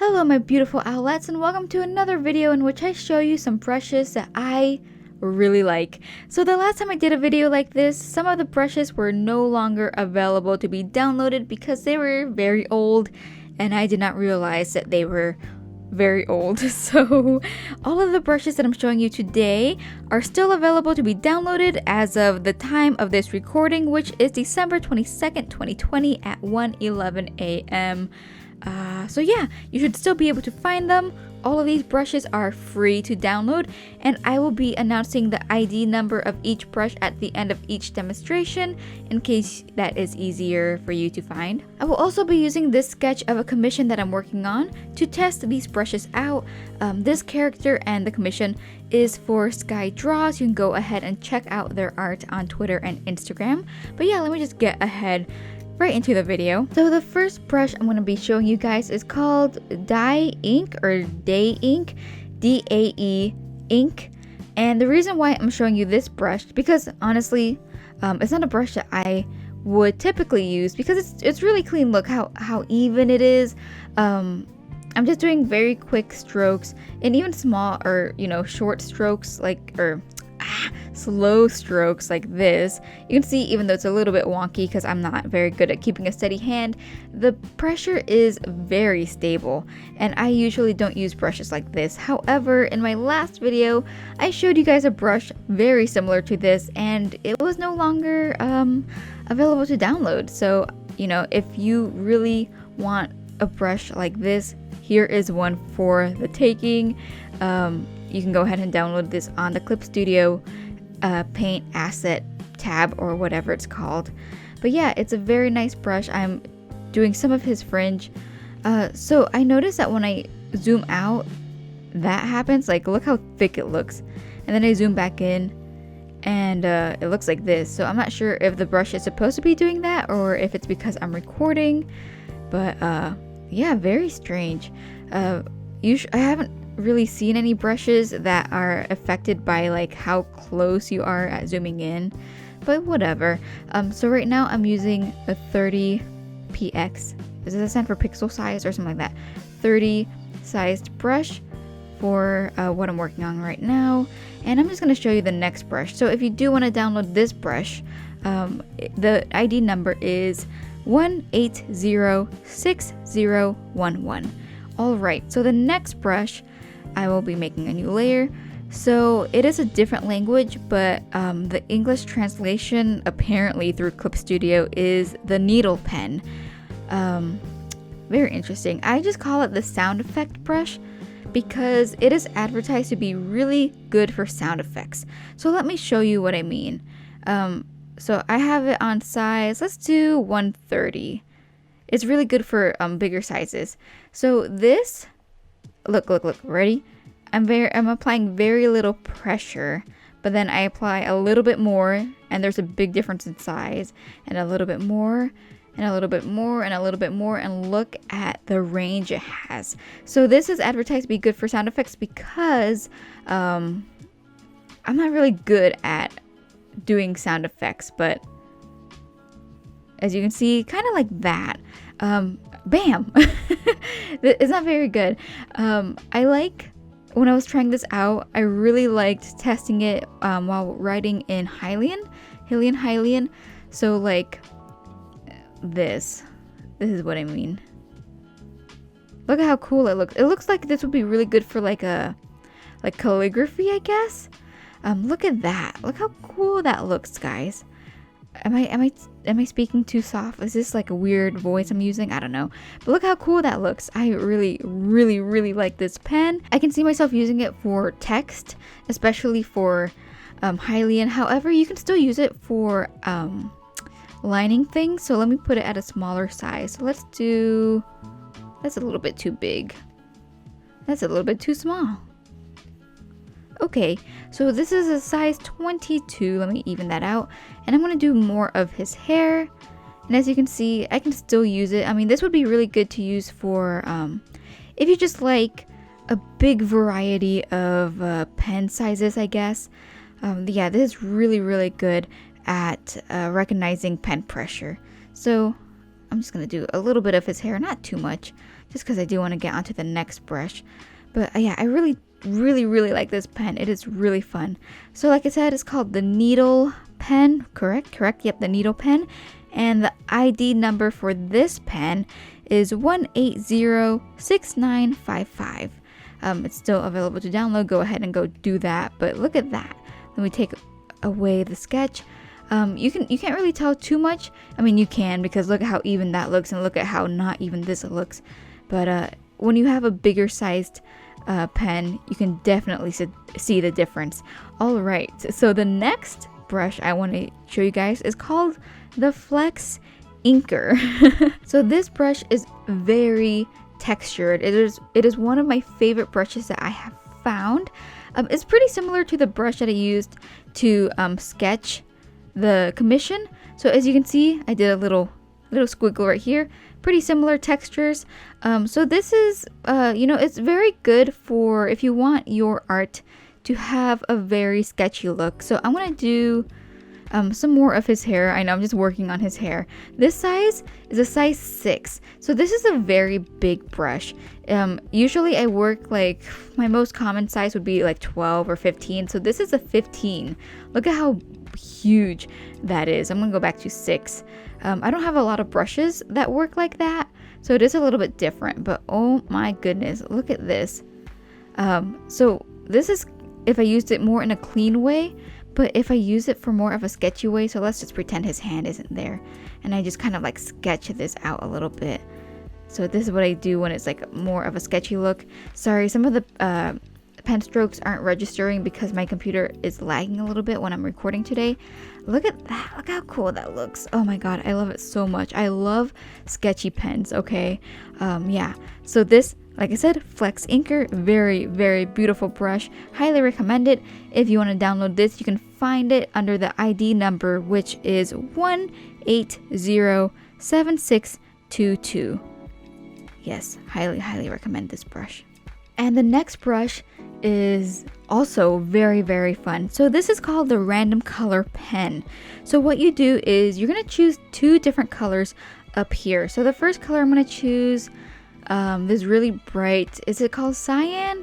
Hello my beautiful owlets, and welcome to another video in which I show you some brushes that I really like. So the last time I did a video like this, some of the brushes were no longer available to be downloaded because they were very old and I did not realize that they were very old. So all of the brushes that I'm showing you today are still available to be downloaded as of the time of this recording, which is December 22nd, 2020 at 1:11 a.m. So yeah, you should still be able to find them. All of these brushes are free to download, and I will be announcing the ID number of each brush at the end of each demonstration in case that is easier for you to find. I will also be using this sketch of a commission that I'm working on to test these brushes out. This character and the commission is for Sky Draws. You can go ahead and check out their art on Twitter and Instagram. But yeah, let me just get ahead right into the video. So the first brush I'm going to be showing you guys is called Dye Ink or Day Ink, D-A-E Ink. And the reason why I'm showing you this brush, because honestly, it's not a brush that I would typically use because it's really clean. Look how even it is. I'm just doing very quick strokes and even small or short strokes slow strokes like this. You can see even though it's a little bit wonky because I'm not very good at keeping a steady hand, the pressure is very stable and I usually don't use brushes like this. However, in my last video I showed you guys a brush very similar to this and it was no longer available to download. So if you really want a brush like this, here is one for the taking. You can go ahead and download this on the Clip Studio paint asset tab or whatever it's called. But yeah, it's a very nice brush. I'm doing some of his fringe. So I noticed that when I zoom out, that happens. Like, look how thick it looks. And then I zoom back in and it looks like this. So I'm not sure if the brush is supposed to be doing that or if it's because I'm recording. But yeah, very strange. I haven't really seen any brushes that are affected by like how close you are at zooming in, but whatever. So right now I'm using a 30px. Does that stand for pixel size or something like that? 30 sized brush for what I'm working on right now, and I'm just going to show you the next brush. So if you do want to download this brush, the ID number is 1806011. Alright, so the next brush, I will be making a new layer. So it is a different language, but the English translation apparently through Clip Studio is the needle pen. Very interesting. I just call it the sound effect brush because it is advertised to be really good for sound effects. So let me show you what I mean. So I have it on size, let's do 130. It's really good for bigger sizes. So this, look, ready? I'm applying very little pressure, but then I apply a little bit more, and there's a big difference in size, and a little bit more, and a little bit more, and a little bit more, and look at the range it has. So this is advertised to be good for sound effects because I'm not really good at doing sound effects, but as you can see, kind of like that. Bam! It's not very good. When I was trying this out, I really liked testing it while writing in Hylian. So like this is what I mean. Look at how cool it looks. It looks like this would be really good for like calligraphy, I guess. Look at that. Look how cool that looks, guys. Am I speaking too soft? Is this like a weird voice I'm using? I don't know. But look how cool that looks. I really like this pen. I can see myself using it for text, especially for Hylian. However, you can still use it for lining things. So let me put it at a smaller size. So that's a little bit too big. That's a little bit too small. Okay, so this is a size 22. Let me even that out. And I'm going to do more of his hair. And as you can see, I can still use it. I mean, this would be really good to use for if you just like a big variety of pen sizes, I guess. Yeah, this is really good at recognizing pen pressure. So I'm just going to do a little bit of his hair, not too much. just because I do want to get onto the next brush. But yeah, I really like this pen. It is really fun. So like I said, it's called the needle pen. Correct, yep, the needle pen. And the ID number for this pen is 1806955. It's still available to download. Go ahead and go do that. But look at that. Let me take away the sketch. You can't really tell too much. I mean, you can, because look at how even that looks and look at how not even this looks. But when you have a bigger sized pen, you can definitely see the difference. All right, so the next brush I want to show you guys is called the Flex Inker. So this brush is very textured. It is one of my favorite brushes that I have found. It's pretty similar to the brush that I used to sketch the commission. So as you can see, I did a little squiggle right here. Pretty similar textures. So this is it's very good for if you want your art to have a very sketchy look. So I'm gonna do some more of his hair. I know I'm just working on his hair. This size is a size 6. So this is a very big brush. Usually I work like, my most common size would be like 12 or 15. So this is a 15. Look at how huge that is. I'm gonna go back to 6. I don't have a lot of brushes that work like that, so it is a little bit different, but oh my goodness, look at this. So this is if I used it more in a clean way, but if I use it for more of a sketchy way, so let's just pretend his hand isn't there, and I just kind of like sketch this out a little bit. So this is what I do when it's like more of a sketchy look. Sorry, some of the pen strokes aren't registering because my computer is lagging a little bit when I'm recording today. Look at that, look how cool that looks. Oh my god, I love it so much. I love sketchy pens. Okay, yeah, so this, like I said, Flex Inker, very beautiful brush. Highly recommend it. If you want to download this, you can find it under the ID number, which is 1807622. Yes, highly recommend this brush. And the next brush is also very fun. So this is called the random color pen. So what you do is you're gonna choose 2 different colors up here. So the first color I'm gonna choose this really bright, is it called cyan?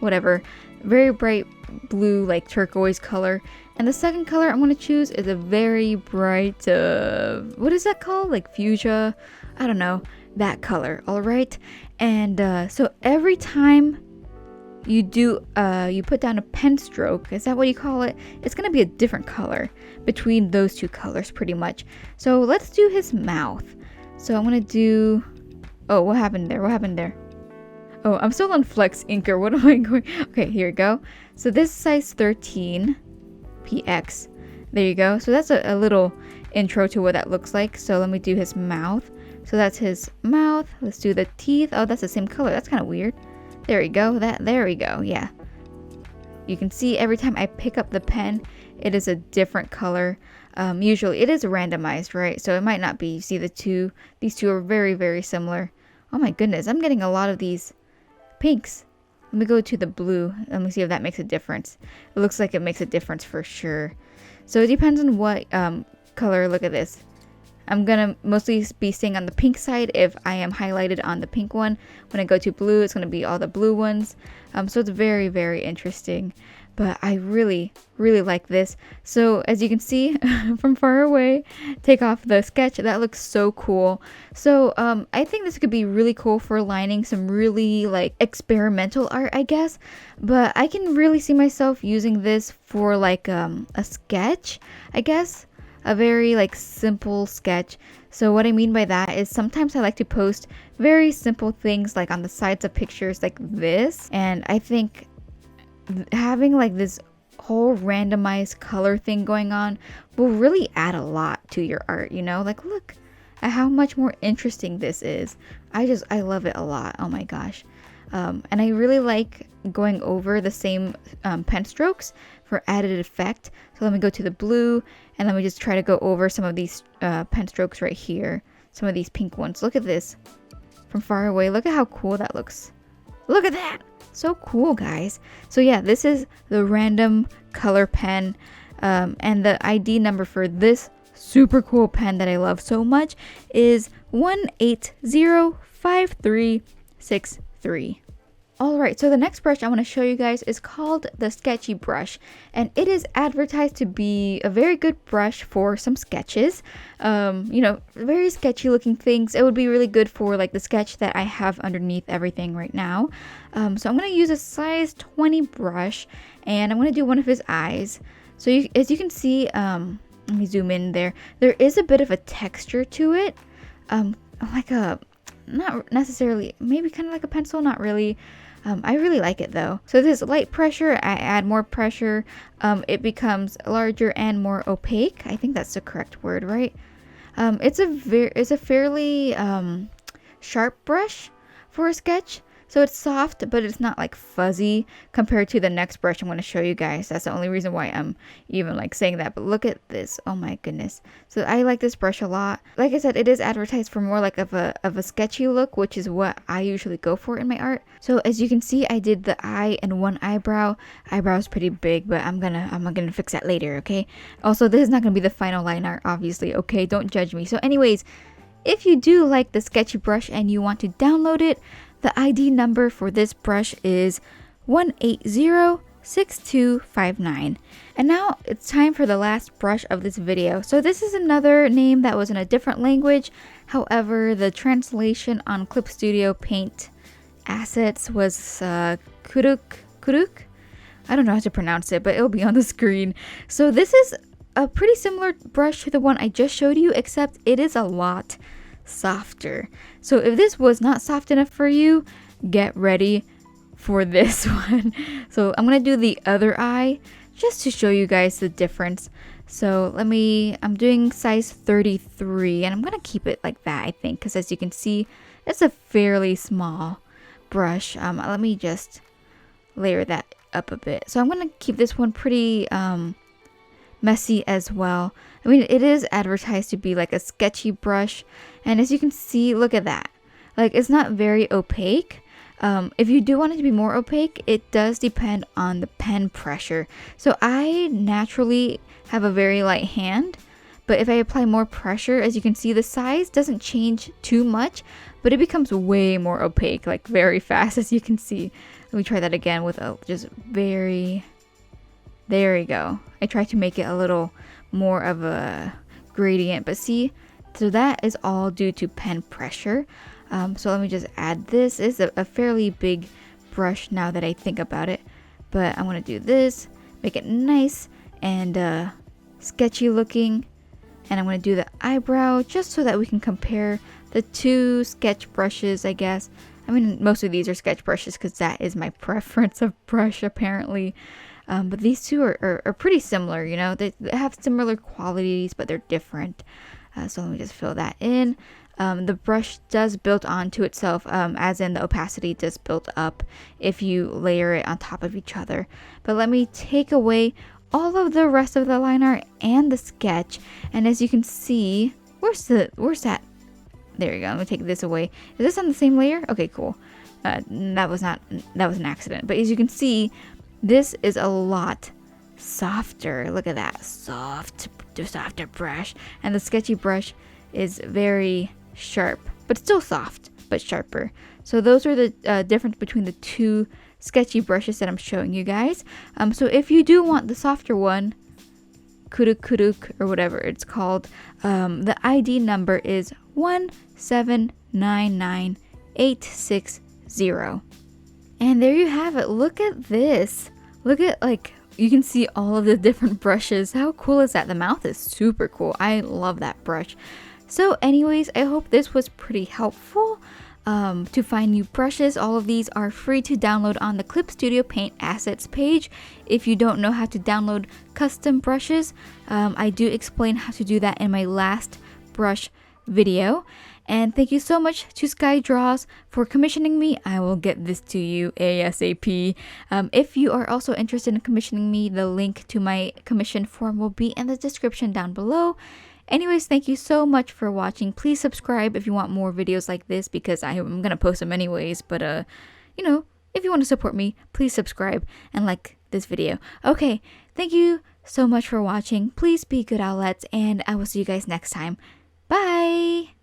Whatever, very bright blue, like turquoise color. And the second color I'm gonna choose is a very bright what is that called, like fuchsia, I don't know, that color. All right, and so every time you do you put down a pen stroke, is that what you call it, it's gonna be a different color between those 2 colors pretty much. So let's do his mouth. So I'm gonna do, oh, what happened there? Oh, I'm still on Flex Inker. What am I going? Okay, here we go. So this is size 13 PX. There you go. So that's a little intro to what that looks like. So let me do his mouth. So that's his mouth. Let's do the teeth. Oh, that's the same color. That's kind of weird. There we go. There we go. Yeah. You can see every time I pick up the pen, it is a different color. Usually it is randomized, right? So it might not be. You see these two are very similar. Oh my goodness, I'm getting a lot of these pinks. Let me go to the blue. Let me see if that makes a difference. It looks like it makes a difference for sure. So it depends on what color. Look at this. I'm gonna mostly be staying on the pink side if I am highlighted on the pink one. When I go to blue, it's gonna be all the blue ones. So it's very interesting. But I really like this. So as you can see from far away, take off the sketch. That looks so cool. So I think this could be really cool for lining some really like experimental art, I guess. But I can really see myself using this for like a sketch, I guess. A very like simple sketch. So what I mean by that is sometimes I like to post very simple things like on the sides of pictures like this. And I think having like this whole randomized color thing going on will really add a lot to your art, you know? Like look at how much more interesting this is. I love it a lot. Oh my gosh. And I really like going over the same pen strokes for added effect. So let me go to the blue and let me just try to go over some of these pen strokes right here. Some of these pink ones. Look at this from far away. Look at how cool that looks. Look at that. So cool, guys. So yeah, this is the random color pen. And the ID number for this super cool pen that I love so much is 18053 163. Alright, so the next brush I want to show you guys is called the Sketchy Brush, and it is advertised to be a very good brush for some sketches. You know, very sketchy looking things. It would be really good for like the sketch that I have underneath everything right now. So I'm going to use a size 20 brush, and I'm going to do one of his eyes. So as you can see, let me zoom in there. There is a bit of a texture to it, like a, not necessarily, maybe kind of like a pencil, not really. I really like it though. So this light pressure, I add more pressure, it becomes larger and more opaque. I think that's the correct word, right? It's a fairly sharp brush for a sketch. So it's soft, but it's not like fuzzy compared to the next brush I'm going to show you guys. That's the only reason why I'm even like saying that. But look at this. Oh my goodness. So I like this brush a lot. Like I said, it is advertised for more like of a sketchy look, which is what I usually go for in my art. So as you can see, I did the eye and one eyebrow. Eyebrow is pretty big, but I'm gonna fix that later, okay? Also, this is not gonna be the final line art, obviously, okay? Don't judge me. So anyways, if you do like the Sketchy Brush and you want to download it, the ID number for this brush is 1806259. And now it's time for the last brush of this video. So this is another name that was in a different language. However, the translation on Clip Studio Paint assets was Kuduk Kuduk. I don't know how to pronounce it, but it'll be on the screen. So this is a pretty similar brush to the one I just showed you, except it is a lot softer. So if this was not soft enough for you, get ready for this one. So I'm gonna do the other eye just to show you guys the difference. So I'm doing size 33, and I'm gonna keep it like that, I think, because as you can see, it's a fairly small brush. Let me just layer that up a bit. So I'm gonna keep this one pretty messy as well. I mean, it is advertised to be like a sketchy brush, and as you can see, look at that. Like, it's not very opaque. If you do want it to be more opaque, it does depend on the pen pressure. So I naturally have a very light hand, but if I apply more pressure, as you can see, the size doesn't change too much, but it becomes way more opaque, like very fast, as you can see. Let me try that again with just very... There we go. I tried to make it a little more of a gradient, but see, so that is all due to pen pressure. So let me just add this. It's a fairly big brush now that I think about it, but I want to do this, make it nice and sketchy looking, and I'm going to do the eyebrow just so that we can compare the two sketch brushes, I guess. I mean, most of these are sketch brushes because that is my preference of brush apparently. But these two are pretty similar, you know, they have similar qualities, but they're different. So let me just fill that in. The brush does build onto itself, as in the opacity does build up if you layer it on top of each other. But let me take away all of the rest of the line art and the sketch. And as you can see, where's that? There we go. Let me take this away. Is this on the same layer? Okay, cool. That was an accident. But as you can see, this is a lot softer. Look at that, softer brush. And the Sketchy Brush is very sharp, but still soft, but sharper. So those are the difference between the two sketchy brushes that I'm showing you guys. So if you do want the softer one, Kuduk Kuduk or whatever it's called, the ID number is 1799860. And there you have it. Look at this. Look at, like, you can see all of the different brushes. How cool is that? The mouth is super cool. I love that brush. So anyways, I hope this was pretty helpful to find new brushes. All of these are free to download on the Clip Studio Paint Assets page. If you don't know how to download custom brushes, I do explain how to do that in my last brush video. And thank you so much to Sky Draws for commissioning me. I will get this to you ASAP. If you are also interested in commissioning me, the link to my commission form will be in the description down below. Anyways, thank you so much for watching. Please subscribe if you want more videos like this, because I'm going to post them anyways. But, you know, if you want to support me, please subscribe and like this video. Okay, thank you so much for watching. Please be good outlets, and I will see you guys next time. Bye!